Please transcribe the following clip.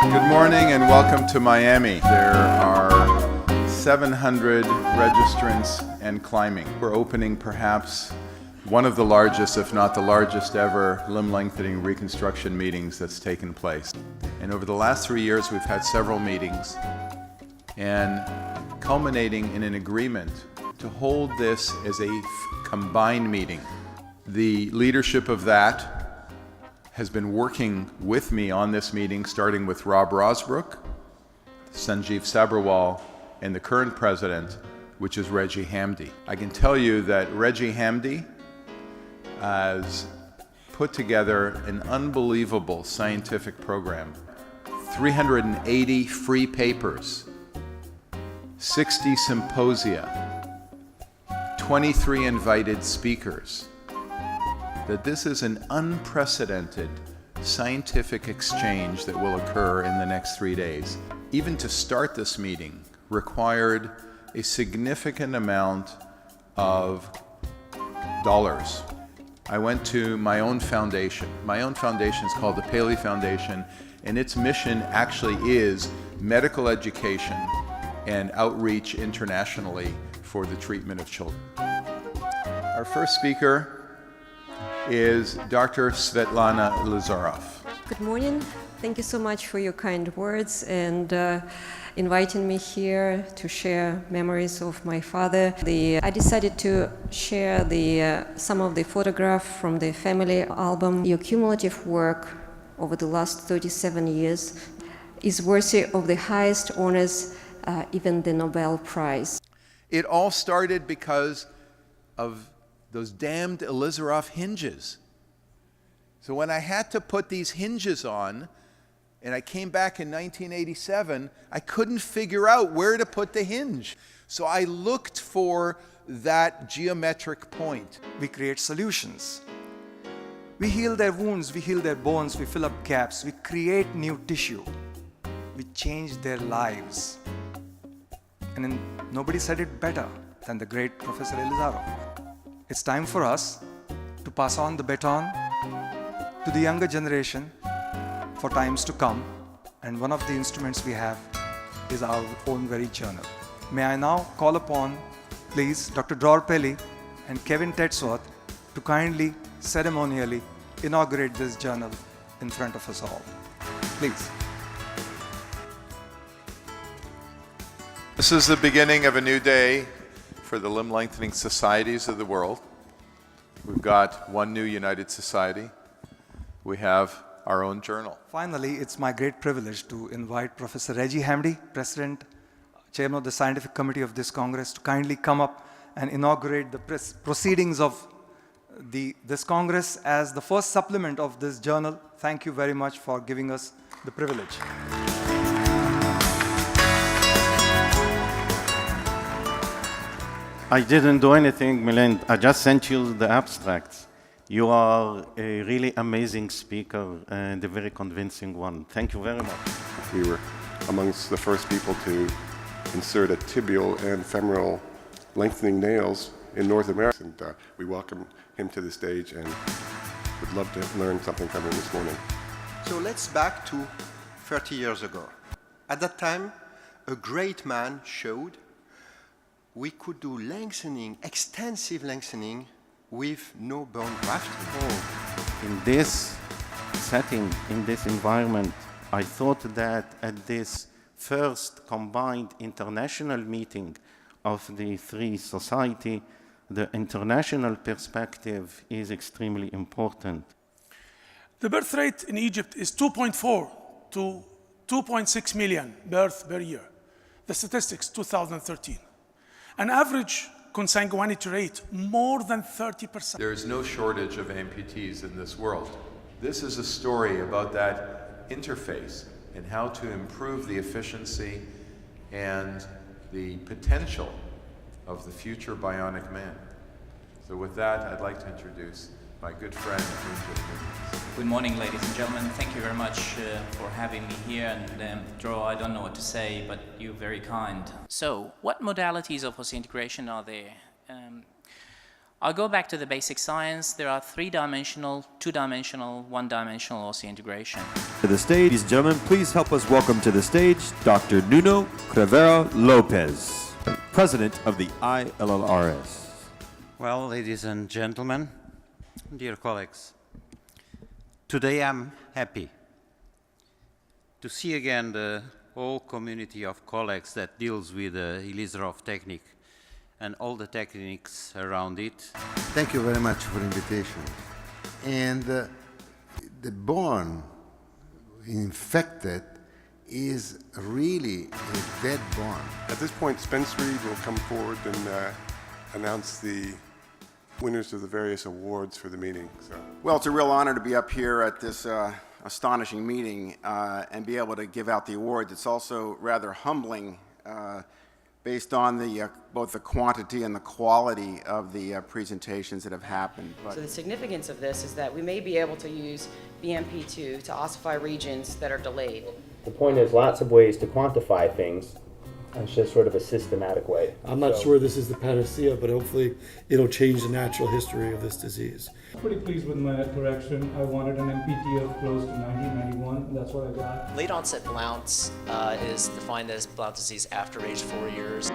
Good morning and welcome to Miami. There are 700 registrants and climbing. We're opening perhaps one of the largest, if not the largest ever, limb lengthening reconstruction meetings that's taken place. And over the last 3 years, we've had several meetings and culminating in an agreement to hold this as a combined meeting. The leadership of that has been working with me on this meeting, starting with Rob Rosbrook, Sanjeev Sabharwal, and the current president, which is Reggie Hamdi. I can tell you that Reggie Hamdi has put together an unbelievable scientific program. 380 free papers, 60 symposia, 23 invited speakers. That this is an unprecedented scientific exchange that will occur in the next 3 days. Even to start this meeting required a significant amount of dollars. I went to my own foundation. My own foundation is called the Paley Foundation, and its mission actually is medical education and outreach internationally for the treatment of children. Our first speaker is Dr. Svetlana Lazarov. Good morning. Thank you so much for your kind words and inviting me here to share memories of my father. I decided to share some of the photographs from the family album. Your cumulative work over the last 37 years is worthy of the highest honors, even the Nobel Prize. It all started because of those damned Illrs hinges. So when I had to put these hinges on, and I came back in 1987, I couldn't figure out where to put the hinge. So I looked for that geometric point. We create solutions. We heal their wounds, we heal their bones, we fill up gaps, we create new tissue. We change their lives. And then nobody said it better than the great Professor Elizarov. It's time for us to pass on the baton to the younger generation for times to come, and one of the instruments we have is our own very journal. May I now call upon, please, Dr. Dror Paley and Kevin Tedsworth to kindly, ceremonially inaugurate this journal in front of us all. Please. This is the beginning of a new day for the limb lengthening societies of the world. We've got one new United Society. We have our own journal. Finally, it's my great privilege to invite Professor Reggie Hamdi, President, Chairman of the Scientific Committee of this Congress, to kindly come up and inaugurate the proceedings of this Congress as the first supplement of this journal. Thank you very much for giving us the privilege. I didn't do anything, Milind. I just sent you the abstracts. You are a really amazing speaker and a very convincing one. Thank you very much. We were amongst the first people to insert a tibial and femoral lengthening nails in North America. And we welcome him to the stage and would love to learn something from him this morning. So let's back to 30 years ago. At that time, a great man showed we could do lengthening, extensive lengthening, with no bone grafting. In this setting, in this environment, I thought that at this first combined international meeting of the three society, the international perspective is extremely important. The birth rate in Egypt is 2.4 to 2.6 million births per year. The statistics, 2013. An average consanguinity rate, more than 30%. There is no shortage of amputees in this world. This is a story about that interface and how to improve the efficiency and the potential of the future bionic man. So with that, I'd like to introduce my good friend, Good morning, ladies and gentlemen. Thank you very much for having me here. And Dror, I don't know what to say, but you're very kind. So, what modalities of osseointegration are there? I'll go back to the basic science. There are three-dimensional, two-dimensional, one-dimensional osseointegration. To the stage, ladies and gentlemen, please help us welcome to the stage Dr. Nuno Crivera Lopez, President of the ILLRS. Well, ladies and gentlemen, dear colleagues, today I'm happy to see again the whole community of colleagues that deals with the Illrs technique and all the techniques around it. Thank you very much for the invitation. And the bone infected is really a dead bone. At this point, Spence Reed will come forward and announce the winners of the various awards for the meeting. So. Well, it's a real honor to be up here at this astonishing meeting and be able to give out the awards. It's also rather humbling based on the both the quantity and the quality of the presentations that have happened. So the significance of this is that we may be able to use BMP2 to ossify regions that are delayed. The point is lots of ways to quantify things. It's just sort of a systematic way. I'm not sure this is the panacea, but hopefully it'll change the natural history of this disease. Pretty pleased with my correction. I wanted an MPT of close to 90-91, and that's what I got. Late onset Blount's is defined as Blount disease after age 4 years.